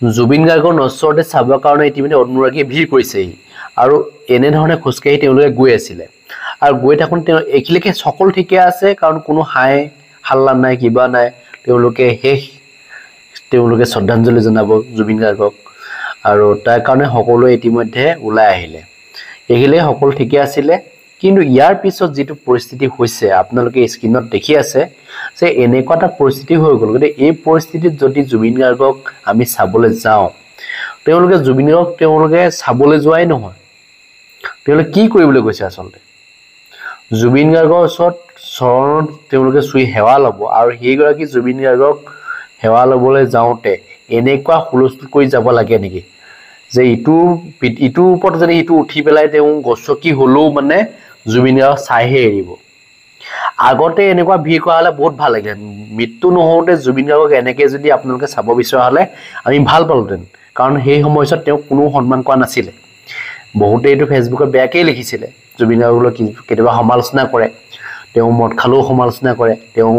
জুবিন গাৰ্গৰ নশ্বৰতে চাবৰ কাৰণে ইতিমধ্যে অনুৰাগীয়ে ভিৰ কৰিছেহি আৰু এনেধৰণে খোজকাঢ়ি তেওঁলোকে গৈ আছিলে আৰু গৈ থাকোঁ এইখিনিলৈকে সকলো ঠিকে আছে কাৰণ কোনো হাই হাল্লা নাই কিবা নাই তেওঁলোকে শ্ৰদ্ধাঞ্জলি জনাব জুবিন গাৰ্গক আৰু তাৰ কাৰণে সকলোৱে ইতিমধ্যে ওলাই আহিলে এইখিনিলৈকে সকলো ঠিকে আছিলে কিন্তু ইয়াৰ পিছত যেটো পৰিস্থিতি হৈছে আপোনালোকে স্ক্ৰিনত দেখি আছে যে এনেকুৱা এটা পৰিস্থিতি হৈ গ'ল গতে এই পৰিস্থিতিত যদি জুবিন গাৰ্গক আমি চাবলৈ যাওঁ তেওঁলোকে জুবিন গাৰ্গক তেওঁলোকে চাবলৈ যোৱাই নহয় তেওঁলোকে কি কৰিবলৈ গৈছে আচলতে জুবিন গাৰ্গৰ ওচৰত চৰণত তেওঁলোকে চুই সেৱা ল'ব আৰু সেইগৰাকী জুবিন গাৰ্গক সেৱা ল'বলৈ যাওঁতে এনেকুৱা হুলস্থুল কৰি যাব লাগে নেকি যে ইটোৰ ওপৰত যদি ইটো উঠি পেলাই তেওঁ গছকি হলেও মানে জুবিন গাৰ্গক চাইহে এৰিব আগতে এনেকুৱা ভিৰ কৰা হলে বহুত ভাল লাগে মৃত্যু নহওঁতে জুবিন গাৰ্গক এনেকৈ যদি আপোনালোকে চাব বিচৰা হলে আমি ভাল পালোঁতেন কাৰণ সেই সময়ত তেওঁ কোনো সন্মান কৰা নাছিলে বহুতে এইটো ফেচবুকত বেয়াকৈ লিখিছিলে জুবিন গাৰ্গক কেতিয়াবা সমালোচনা কৰে তেওঁ মদ খালেও সমালোচনা কৰে তেওঁ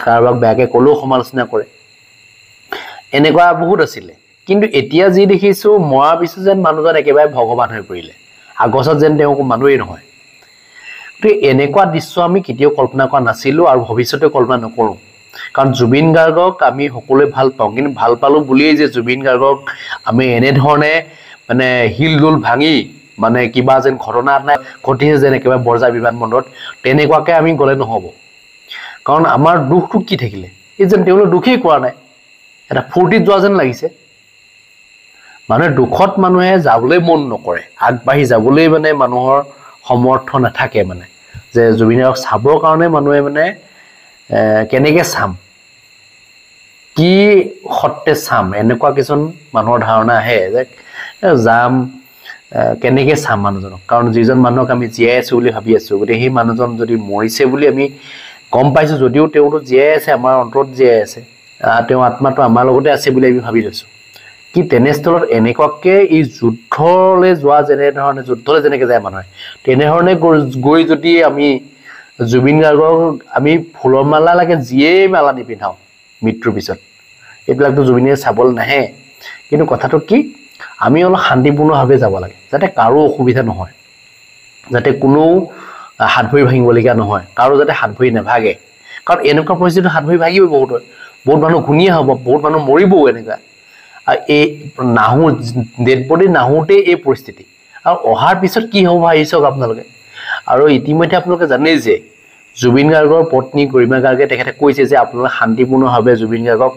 কাৰোবাক বেয়াকৈ ক'লেও সমালোচনা কৰে এনেকুৱা বহুত আছিলে কিন্তু এতিয়া যি দেখিছো মৰা পিছত যেন মানুহজন একেবাৰে ভগৱান হৈ পৰিলে আগছত যেন তেওঁ মানুহেই নহয় তো এনেকুৱা দৃশ্য আমি কেতিয়াও কল্পনা কৰা নাছিলোঁ আৰু ভৱিষ্যতে কল্পনা নকৰোঁ কাৰণ জুবিন গাৰ্গক আমি সকলোৱে ভাল পাওঁ কিন্তু ভাল পালোঁ বুলিয়েই যে জুবিন গাৰ্গক আমি এনেধৰণে মানে হিলদোল ভাঙি মানে কিবা যেন ঘটনা নাই ঘটিছে যেন একেবাৰে বৰজাৰ বিমানবন্দৰত তেনেকুৱাকৈ আমি গ'লে নহ'ব কাৰণ আমাৰ দুখটো কি থাকিলে এই যেন তেওঁলোকে দুখেই কৰা নাই এটা ফূৰ্তিত যোৱা যেন লাগিছে মানে দুখত মানুহে যাবলৈ মন নকৰে আগবাঢ়ি যাবলৈ মানে মানুহৰ সমৰ্থ নাথাকে মানে যে জুবিন গাৰ্গক চাবৰ কাৰণে মানুহে মানে কেনেকৈ চাম কি সত্তে চাম এনেকুৱা কিছুমান মানুহৰ ধাৰণা আহে যে যাম কেনেকৈ চাম মানুহজনক কাৰণ যিজন মানুহক আমি জীয়াই আছোঁ বুলি ভাবি আছোঁ গতিকে সেই মানুহজন যদি মৰিছে বুলি আমি গম পাইছোঁ যদিও তেওঁতো জীয়াই আছে আমাৰ অন্তৰত জীয়াই আছে তেওঁ আত্মাটো আমাৰ লগতে আছে বুলি আমি ভাবি লৈছোঁ কি তেনেস্থলত এনেকুৱাকৈ এই যুদ্ধলৈ যোৱা যেনেধৰণে যুদ্ধলৈ যেনেকৈ যায় মানুহে তেনেধৰণে গৈ যদি আমি জুবিন গাৰ্গক আমি ফুলৰ মালা লাগে যিয়েই মালা নিপিন্ধাওঁ মৃত্যুৰ পিছত এইবিলাকতো জুবিনে চাবলৈ নাহে কিন্তু কথাটো কি আমি অলপ শান্তিপূৰ্ণভাৱে যাব লাগে যাতে কাৰো অসুবিধা নহয় যাতে কোনো হাত ভৰি ভাঙিবলগীয়া নহয় কাৰো যাতে হাত ভৰি নাভাগে কাৰণ এনেকুৱা পৰিস্থিতিত হাত ভৰি ভাগিবই বহুত মানুহ ঘূণীয়া হ'ব বহুত মানুহ মৰিবও এনেকুৱা আৰু এই ডেড বডি নাহোঁতেই এই পৰিস্থিতি আৰু অহাৰ পিছত কি হ'ব ভাবি চাওক আপোনালোকে আৰু ইতিমধ্যে আপোনালোকে জানেই যে জুবিন গাৰ্গৰ পত্নী গৰিমা গাৰ্গে তেখেতে কৈছে যে আপোনালোকে শান্তিপূৰ্ণভাৱে জুবিন গাৰ্গক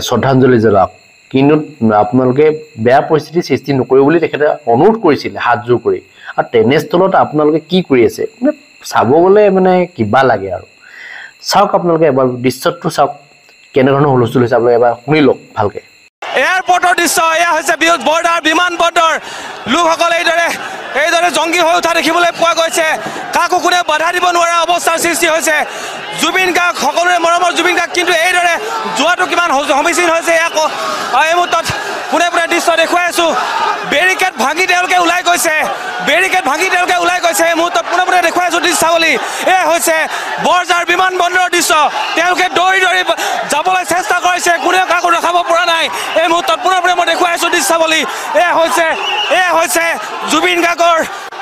শ্ৰদ্ধাঞ্জলি জনাওক কিন্তু আপোনালোকে বেয়া পৰিস্থিতিৰ সৃষ্টি নকৰিব বুলি তেখেতে অনুৰোধ কৰিছিলে হাতযোৰ কৰি আৰু তেনেস্থলত আপোনালোকে কি কৰি আছে মানে চাব গ'লে মানে কিবা লাগে আৰু চাওক আপোনালোকে এবাৰ দৃশ্যটো চাওক কেনেধৰণৰ হুলস্থুল হৈছে আপোনালোকে এবাৰ শুনি লওক ভালকৈ এয়াৰপৰ্টৰ দৃশ্য এয়া হৈছে বৰ্ডাৰ বিমানবন্দৰ লোকসকল এইদৰে জংগী হৈ উঠা দেখিবলৈ পোৱা গৈছে কাকো কোনে বাধা দিব নোৱাৰা অৱস্থাৰ সৃষ্টি হৈছে জুবিন গাৰ্গ সকলোৰে মৰমৰ জুবিন গাৰ্গ কিন্তু এইদৰে যোৱাটো কিমান সমীচীন হৈছে এই মুহূৰ্তত পোনে দৃশ্য দেখুৱাই আছোঁ বেৰিকেড ভাঙি তেওঁলোকে ওলাই গৈছে এই মুহূৰ্তত পোনে দেখুৱাই আছোঁ দৃশ্যাৱলী এয়া হৈছে বৰজাৰ বিমানবন্দৰৰ দৃশ্য তেওঁলোকে দৌৰি যাবলৈ চেষ্টা কৰিছে কোনেও কাকো ৰখাব পৰা নাই এই মুহূৰ্তত পোনে মই দেখুৱাই আছোঁ দৃশ্যাৱলী এয়া হৈছে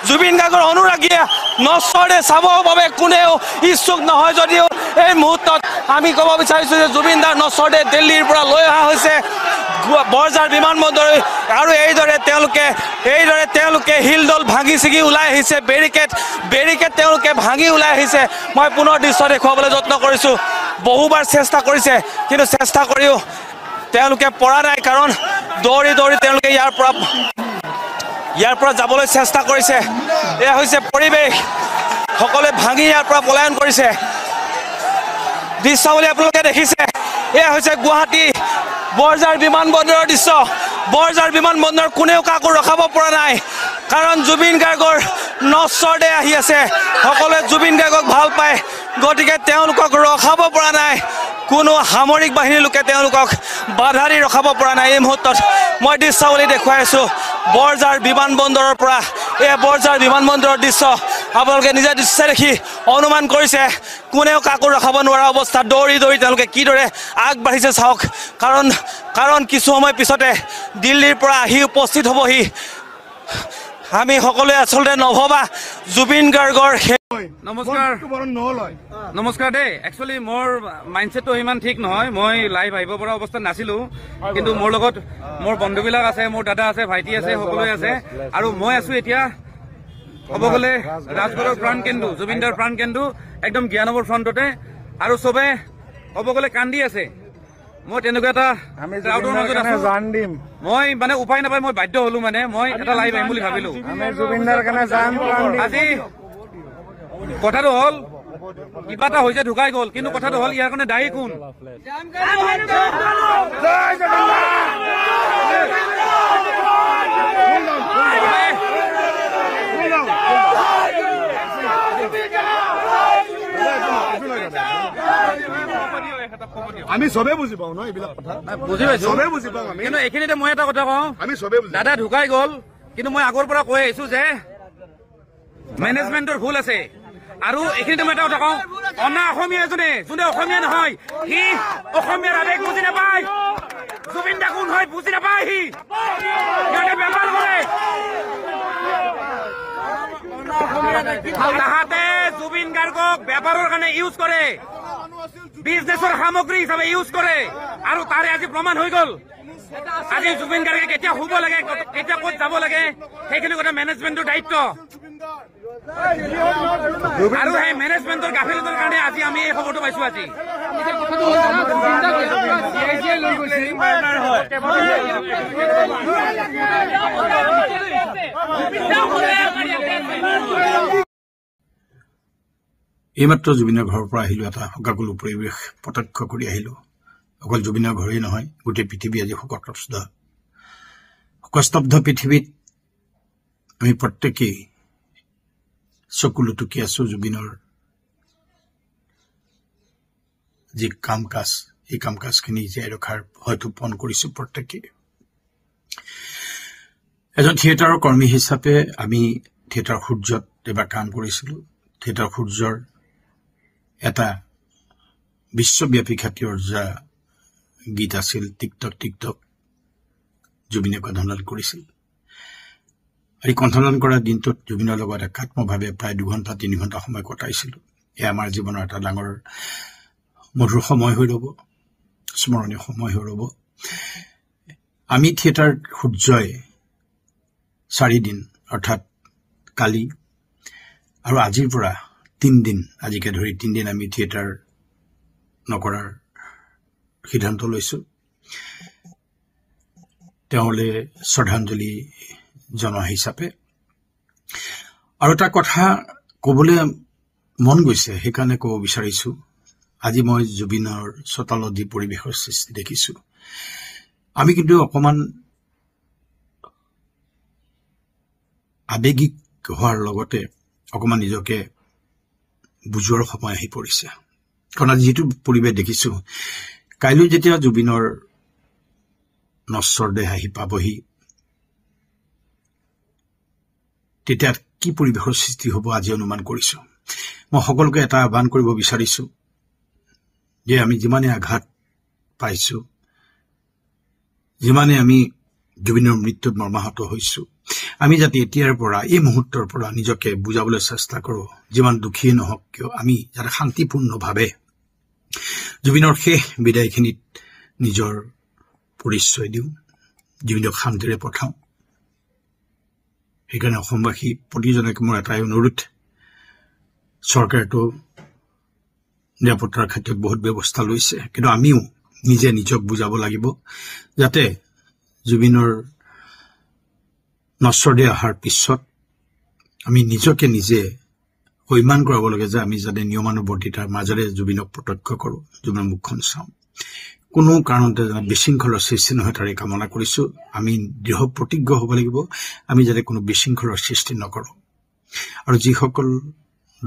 জুবিন গাৰ্গৰ অনুৰাগীয়ে নশ্বৰতে চাবৰ বাবে কোনেও ইচ্ছুক নহয় যদিও এই মুহূৰ্তত আমি ক'ব বিচাৰিছোঁ যে জুবিন দাৰ নশ্বৰতে দিল্লীৰ পৰা লৈ অহা হৈছে বৰজাৰ বিমানবন্দৰ আৰু এইদৰে তেওঁলোকে হিলদল ভাঙি ছিগি ওলাই আহিছে বেৰিকেড তেওঁলোকে ভাঙি ওলাই আহিছে মই পুনৰ দৃশ্য দেখুৱাবলৈ যত্ন কৰিছোঁ বহুবাৰ চেষ্টা কৰিছে কিন্তু চেষ্টা কৰিও তেওঁলোকে পৰা নাই কাৰণ দৌৰি তেওঁলোকে ইয়াৰ পৰা যাবলৈ চেষ্টা কৰিছে এয়া হৈছে পৰিৱেশ সকলোৱে ভাঙি ইয়াৰ পৰা পলায়ন কৰিছে দৃশ্যাৱলী আপোনালোকে দেখিছে এয়া হৈছে গুৱাহাটী বৰজাৰ বিমানবন্দৰৰ দৃশ্য বৰজাৰ বিমানবন্দৰ কোনেও কাকো ৰখাব পৰা নাই কাৰণ জুবিন গাৰ্গৰ নশ্বৰতে আহি আছে সকলোৱে জুবিন গাৰ্গক ভাল পায় গতিকে তেওঁলোকক ৰখাব পৰা নাই কোনো সামৰিক বাহিনীৰ লোকে তেওঁলোকক বাধা দি ৰখাব পৰা নাই এই মুহূৰ্তত মই দৃশ্যাৱলী দেখুৱাই আছোঁ বৰজাৰ বিমানবন্দৰৰ পৰা এই বৰজাৰ বিমানবন্দৰৰ দৃশ্য আপোনালোকে নিজে দৃশ্য দেখি অনুমান কৰিছে কোনেও কাকো ৰখাব নোৱাৰা অৱস্থা দৌৰি তেওঁলোকে কিদৰে আগবাঢ়িছে চাওক কাৰণ কাৰণ কিছু সময় পিছতে দিল্লীৰ পৰা আহি উপস্থিত হ'বহি আমি সকলোৱে আচলতে নভবা জুবিন গাৰ্গৰ নমস্কাৰ দেই একচুৱেলি মোৰ মাইণ্ডছেটটো ইমান ঠিক নহয় মই লাইভ আহিব পৰা অৱস্থাত নাছিলোঁ কিন্তু মোৰ লগত মোৰ বন্ধুবিলাক আছে মোৰ দাদা আছে ভাইটি আছে সকলোৱে আছে আৰু মই আছোঁ এতিয়া ক'ব গ'লে ৰাজগড়ৰ প্ৰাণকেন্দ্ৰ জুবিন দাৰ প্ৰাণকেন্দ্ৰ একদম জ্ঞানবৰ ফ্ৰণ্টতে আৰু চবে ক'ব গ'লে কান্দি আছে মই তেনেকুৱা এটা ক্ৰাউডৰ মাজত আছোঁ মই মানে উপায় নাপায় মই বাধ্য হ'লো মানে মই এটা লাইভ আহিম বুলি ভাবিলোঁ আজি কথাটো হ'ল কিবা এটা হৈছে ঢুকাই গ'ল কিন্তু কথাটো হ'ল ইয়াৰ কাৰণে দায়ী কোন আমি সবে বুজি পাওঁ ন এইবিলাক কথা বুজি পাইছো সবে বুজি পাওঁ আমি কিন্তু এইখিনিতে মই এটা কথা কওঁ আমি সবে বুজি দাদা ঢুকাই গ'ল কিন্তু মই আগৰ পৰা কৈ আহিছো যে মেনেজমেণ্টৰ ভুল আছে আৰু এইখিনিতে মই এটা কথা কওঁ অনা অসমীয়া এজনে যোনে অসমীয়া নহয় সি অসমীয়াৰ আৱেগ বুজি নাপায় জুবিন দা কোন হয় বুজি নাপায় সি সিহঁতে বেপাৰ কৰে তাহাঁতে জুবিন গাৰ্গক বেপাৰৰ কাৰণে ইউজ কৰে বিজনেছৰ সামগ্ৰী হিচাপে ইউজ কৰে আৰু তাৰে আজি প্ৰমাণ হৈ গ'ল আজি জুবিন গাৰ্গে কেতিয়া শুব লাগে কেতিয়া ক'ত যাব লাগে সেইখিনি কথা মেনেজমেণ্টৰ দায়িত্ব আৰু সেই মেনেজমেণ্টৰ গাফিলতিৰ কাৰণে আজি আমি এই খবৰটো পাইছো আজি এইমাত্ৰ জুবিনৰ ঘৰৰ পৰা আহিলোঁ এটা শোকাকুল পৰিৱেশ প্ৰত্যক্ষ কৰি আহিলোঁ অকল জুবিনৰ ঘৰেই নহয় গোটেই পৃথিৱী আজি শোকস্তব্ধ পৃথিৱীত আমি প্ৰত্যেকেই চকু লুটুকি আছোঁ জুবিনৰ যি কাম কাজ এই কাম কাজখিনি জীয়াই ৰখাৰ হয়তো পণ কৰিছোঁ প্ৰত্যেকেই এজন থিয়েটাৰৰ কৰ্মী হিচাপে আমি থিয়েটাৰ সূৰ্যত এবাৰ কাম কৰিছিলোঁ থিয়েটাৰ সূৰ্যৰ এটা বিশ্বব্যাপী খ্যাতি অৰ্জা গীত আছিল টিকটক জুবিনে কণ্ঠদান কৰিছিল এই কণ্ঠদান কৰা দিনটোত জুবিনৰ লগত একাত্মভাৱে প্ৰায় 2 ঘণ্টা 3 ঘণ্টা সময় কটাইছিলোঁ এয়া আমাৰ জীৱনৰ এটা ডাঙৰ মধুৰ সময় হৈ ৰ'ব স্মৰণীয় সময় হৈ ৰ'ব আমি থিয়েটাৰ সূৰ্যই 4 দিন অৰ্থাৎ কালি আৰু আজিৰ পৰা 3 দিন আজিকে ধৰি 3 দিন আমি থিয়েটাৰ নকৰাৰ সিদ্ধান্ত লৈছোঁ তেওঁলৈ শ্ৰদ্ধাঞ্জলি জনোৱা হিচাপে আৰু এটা কথা ক'বলৈ মন গৈছে সেইকাৰণে ক'ব বিচাৰিছোঁ আজি মই জুবিনৰ চোতালত যি পৰিৱেশৰ সৃষ্টি দেখিছোঁ আমি কিন্তু অকণমান আৱেগিক হোৱাৰ লগতে অকণমান নিজকে বুজোৱাৰ সময় আহি পৰিছে কাৰণ আজি যিটো পৰিৱেশ দেখিছোঁ কাইলৈ যেতিয়া জুবিনৰ নশ্বৰ দেহ আহি পাবহি তেতিয়া কি পৰিৱেশৰ সৃষ্টি হ'ব আজি অনুমান কৰিছোঁ মই সকলোকে এটা আহ্বান কৰিব বিচাৰিছোঁ যে আমি যিমানে আঘাত পাইছোঁ যিমানে আমি জুবিনৰ মৃত্যুত মৰ্মাহত হৈছোঁ আমি যাতে এতিয়াৰ পৰা এই মুহূৰ্তৰ পৰা নিজকে বুজাবলৈ চেষ্টা কৰোঁ যিমান দুখীয়ে নহওক কিয় আমি যাতে শান্তিপূৰ্ণভাৱে জুবিনৰ শেষ বিদায়খিনিত নিজৰ পৰিচয় দিওঁ জুবিনক শান্তিৰে পঠাওঁ সেইকাৰণে অসমবাসী প্ৰতিজনকে মোৰ এটাই অনুৰোধ চৰকাৰেতো নিৰাপত্তাৰ ক্ষেত্ৰত বহুত ব্যৱস্থা লৈছে কিন্তু আমিও নিজে নিজক বুজাব লাগিব যাতে জুবিনৰ নশ্বৰ দেহ অহাৰ পিছত আমি নিজকে নিজে সৈমান কৰাব লাগে যে আমি যাতে নিয়মানুৱৰ্তিতাৰ মাজেৰে জুবিনক প্ৰত্যক্ষ কৰোঁ জুবিনৰ মুখখন চাওঁ কোনো কাৰণতে যেনে বিশৃংখলৰ সৃষ্টি নহয় তাৰে কামনা কৰিছোঁ আমি দৃঢ় প্ৰতিজ্ঞ হ'ব লাগিব আমি যাতে কোনো বিশৃংখলৰ সৃষ্টি নকৰোঁ আৰু যিসকল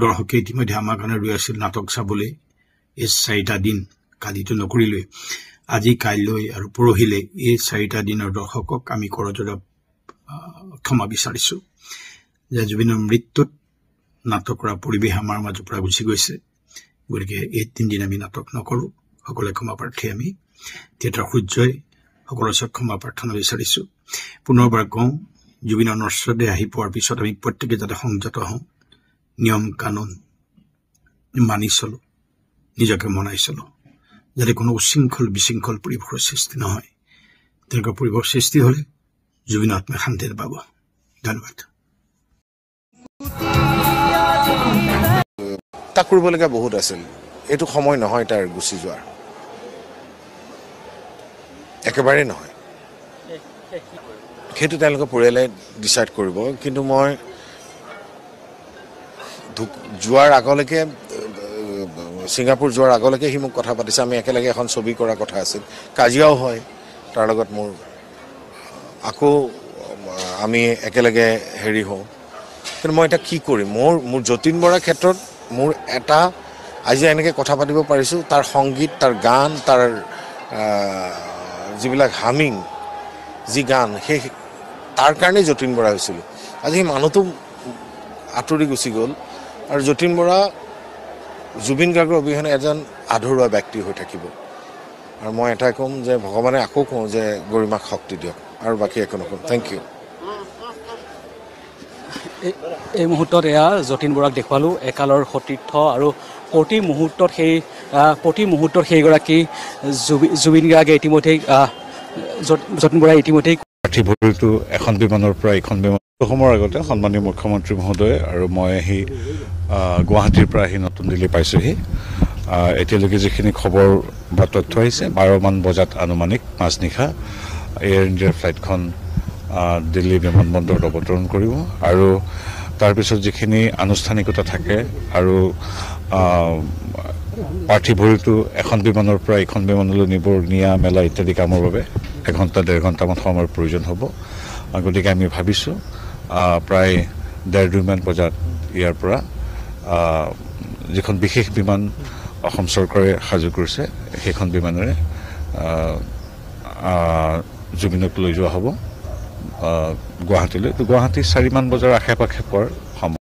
দৰ্শকে ইতিমধ্যে আমাৰ কাৰণে ৰৈ আছিল নাটক চাবলৈ এই 4টা দিন কালিতো নকৰিলোৱে আজি কাইলৈ আৰু পৰহিলৈ এই 4টা দিনৰ দৰ্শকক আমি কৰজোৰা ক্ষমা বিচাৰিছোঁ যে জুবিনৰ মৃত্যুত নাটক কৰা পৰিৱেশ আমাৰ মাজৰ পৰা গুচি গৈছে গতিকে এই 3 দিন আমি নাটক নকৰোঁ সকলোৱে ক্ষমা প্ৰাৰ্থী আমি থিয়েটাৰ সূৰ্যই সকলোৰে ওচৰত ক্ষমা প্ৰাৰ্থনা বিচাৰিছোঁ। পুনৰবাৰ কওঁ, জুবিনৰ নশ্বৰদেহ আহি পোৱাৰ পিছত আমি প্ৰত্যেকে যাতে সংযত হওঁ, নিয়ম কানুন মানি চলোঁ, নিজকে মনাই চলোঁ, যাতে কোনো উশৃংখল বিশৃংখল পৰিৱেশৰ সৃষ্টি নহয়। তেনেকুৱা পৰিৱেশ সৃষ্টি হ'লে জুবিনৰ আত্মাই শান্তি পাব। ধন্যবাদ। তাক কৰিবলগীয়া বহুত আছিল। এইটো সময় নহয় তাৰ গুচি যোৱাৰ, একেবাৰেই নহয়। সেইটো তেওঁলোকে পৰিয়ালে ডিচাইড কৰিব। কিন্তু মই যোৱাৰ আগলৈকে, ছিংগাপুৰ যোৱাৰ আগলৈকে সি মোক কথা পাতিছে। আমি একেলগে এখন ছবি কৰাৰ কথা আছিল। কাজিয়াও হয় তাৰ লগত মোৰ, আকৌ আমি একেলগে হেৰি হওঁ। কিন্তু মই এতিয়া কি কৰিম? মোৰ যতীন বৰাৰ ক্ষেত্ৰত মোৰ এটা, আজি এনেকৈ কথা পাতিব পাৰিছোঁ, তাৰ সংগীত, তাৰ গান, তাৰ যিবিলাক হামিং, যি গান, সেই তাৰ কাৰণেই যতীন বৰা হৈছিলোঁ। আজি সেই মানুহটো আঁতৰি গুচি গ'ল আৰু যতীন বৰা জুবিন গাৰ্গৰ অবিহনে এজন আধৰুৱা ব্যক্তি হৈ থাকিব। আৰু মই এটাই ক'ম যে ভগৱানে আকৌ কওঁ যে গৰিমাক শক্তি দিয়ক, আৰু বাকী একো নকওঁ। Thank you. এই মুহূৰ্তত এয়া যতীন বৰাক দেখুৱালোঁ, একালৰ সতীৰ্থ, আৰু প্ৰতি মুহূৰ্তত সেইগৰাকী জুবিন গাৰ্গে ইতিমধ্যেই যতীন বৰাই ইতিমধ্যেই পাৰ্থিৱটো এখন বিমানৰ পৰা এইখন বিমান সময়ৰ আগতে সন্মানীয় মুখ্যমন্ত্ৰী মহোদয় আৰু মই আহি গুৱাহাটীৰ পৰা আহি নতুন দিল্লী পাইছোঁহি। এতিয়ালৈকে যিখিনি খবৰ বা তথ্য আহিছে, 12মান বজাত আনুমানিক মাজনিশা এয়াৰ ইণ্ডিয়াৰ ফ্লাইটখন দিল্লী বিমানবন্দৰত অৱতৰণ কৰিব। আৰু তাৰপিছত যিখিনি আনুষ্ঠানিকতা থাকে, আৰু পাৰ্থিৱটো এখন বিমানৰ পৰা এইখন বিমানলৈ নিয়া মেলা ইত্যাদি কামৰ বাবে 1-1.5 ঘণ্টামান সময়ৰ প্ৰয়োজন হ'ব। গতিকে আমি ভাবিছোঁ প্ৰায় 1:30 বজাত ইয়াৰ পৰা যিখন বিশেষ বিমান অসম চৰকাৰে সাজু কৰিছে, সেইখন বিমানেৰে জুবিনক লৈ যোৱা হ'ব গুৱাহাটীলৈ। গুৱাহাটী 4মান বজাৰ আশে পাশে পোৱাৰ সময়।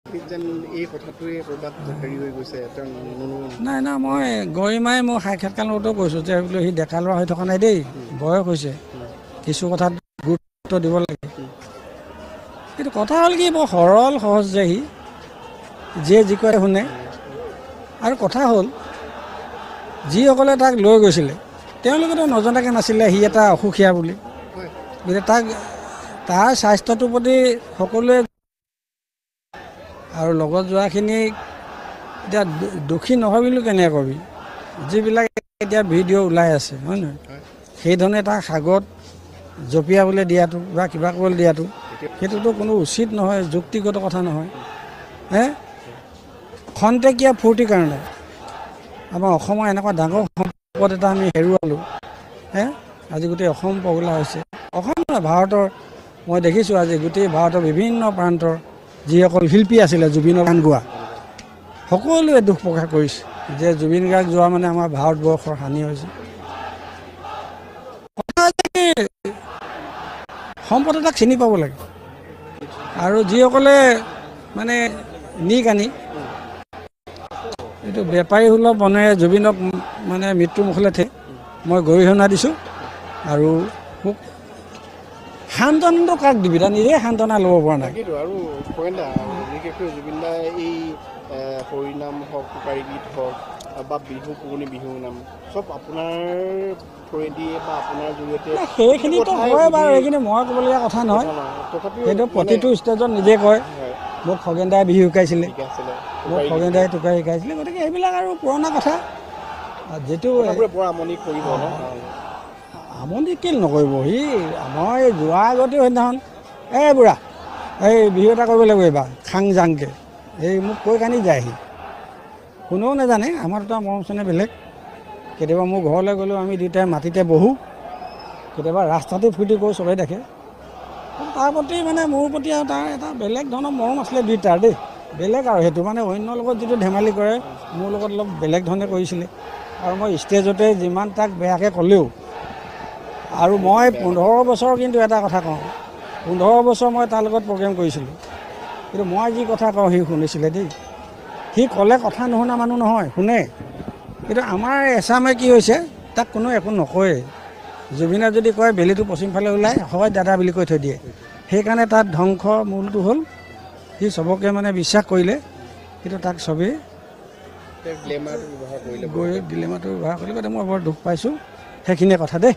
নাই, মই গৰিমাই মোৰ সাক্ষাৎকাৰ লগতো কৈছোঁ যে বোলো সি ডেকা ল'ৰা হৈ থকা নাই দেই, বয়স হৈছে, কিছু কথাত গুৰুত্ব দিব লাগে। কিন্তু কথা হ'ল কি, বৰ সৰল সহজ যে সি, যিয়ে যি কয় শুনে। আৰু কথা হ'ল, যিসকলে তাক লৈ গৈছিলে তেওঁলোকেতো নজনাকৈ নাছিলে সি এটা অসুখীয়া বুলি। গতিকে তাৰ স্বাস্থ্যটোৰ প্ৰতি সকলোৱে, আৰু লগত যোৱাখিনি এতিয়া দোষী নভাবিলোঁ কেনেকৈ কবি, যিবিলাক এতিয়া ভিডিঅ' ওলাই আছে, হয় নহয়? সেইধৰণে তাক সাগৰত জঁপিয়াবলৈ দিয়াটো বা কিবা কৰিবলৈ দিয়াটো, সেইটোতো কোনো উচিত নহয়, যুক্তিগত কথা নহয়। খন্তেকীয়া ফূৰ্তিৰ কাৰণে আমাৰ অসমৰ এনেকুৱা ডাঙৰ সম্পদ এটা আমি হেৰুৱালোঁ। আজি গোটেই অসম পগলা হৈছে। অসম নহয়, ভাৰতৰ, মই দেখিছোঁ আজি গোটেই ভাৰতৰ বিভিন্ন প্ৰান্তৰ যিসকল শিল্পী আছিলে জুবিনৰ গান গোৱা, সকলোৱে দুখ প্ৰকাশ কৰিছে যে জুবিন গাৰ্গ যোৱা মানে আমাৰ ভাৰতবৰ্ষৰ হানি হৈছে। সম্পদ এটাক চিনি পাব লাগে। আৰু যিসকলে মানে আনি এইটো বেপাৰী সুলভ মনেৰে জুবিনক মানে মৃত্যুমুখলৈ মই গৰিহণা দিছোঁ। আৰু মোক সান্তনাটো কাক দিবি, তাৰ নিজে সান্তনা ল'ব পৰা নাই। আৰু বিশেষকৈ জুবিন দাই এই হৰিনাম হওক, টোকাৰী গীত হওক বা বিহু, পুৰণি বিহু নাম চব আপোনাৰ থ্ৰুৱেদি বা আপোনাৰ জৰিয়তে, সেইখিনিতো হয় বাৰু, সেইখিনি মই ক'বলগীয়া কথা নহয়। সেইটো প্ৰতিটো ষ্টেজত নিজে কয়। মোক খগেন দাই বিহু শিকাইছিলে, মোক খগেন দাই টোকাৰী শিকাইছিলে। গতিকে সেইবিলাক আৰু পুৰণা কথা, যিটো আমনি কৰিব ন, আমনি কেলৈ নকৰিব। সি মই যোৱাৰ আগতেও সেইদিনাখন, বুঢ়া এই বিহু এটা কৰিব লাগিব এইবাৰ খাং জাংকৈ, মোক কৈ কানি যায়। সি কোনেও নাজানে, আমাৰ দুটা মৰম চেনেহ বেলেগ। কেতিয়াবা মোৰ ঘৰলৈ গ'লেও আমি দুয়োটাই মাটিতে বহোঁ, কেতিয়াবা ৰাস্তাটো ফূৰ্তি কৰোঁ, চবেই দেখে। তাৰ প্ৰতি মানে মোৰ প্ৰতি আৰু তাৰ এটা বেলেগ ধৰণৰ মৰম আছিলে দুয়োটাৰ দেই, বেলেগ। আৰু সেইটো মানে অন্যৰ লগত যিটো ধেমালি কৰে, মোৰ লগত অলপ বেলেগ ধৰণে কৰিছিলে। আৰু মই ষ্টেজতে যিমান তাক বেয়াকৈ ক'লেও, আৰু মই 15 বছৰ, কিন্তু এটা কথা কওঁ, 15 বছৰ মই তাৰ লগত প্ৰগ্ৰেম কৰিছিলোঁ, কিন্তু মই যি কথা কওঁ সি শুনিছিলে দেই। সি ক'লে কথা নুশুনা মানুহ নহয়, শুনে। কিন্তু আমাৰ এছামে কি হৈছে, তাক কোনো একো নকয়ে। জুবিনে যদি কয় বেলিটো পশ্চিম ফালে ওলায় হয় দাদা বুলি কৈ থৈ দিয়ে সেইকাৰণে তাত ধ্বংস মূলটো হ'ল সি চবকে মানে বিশ্বাস কৰিলে কিন্তু তাক চবেই গ্লেমাৰটো ব্যৱহাৰ কৰিলে গৈ ডিলেমাটো ব্যৱহাৰ কৰিলে মই বৰ দুখ পাইছোঁ সেইখিনিয়ে কথা দেই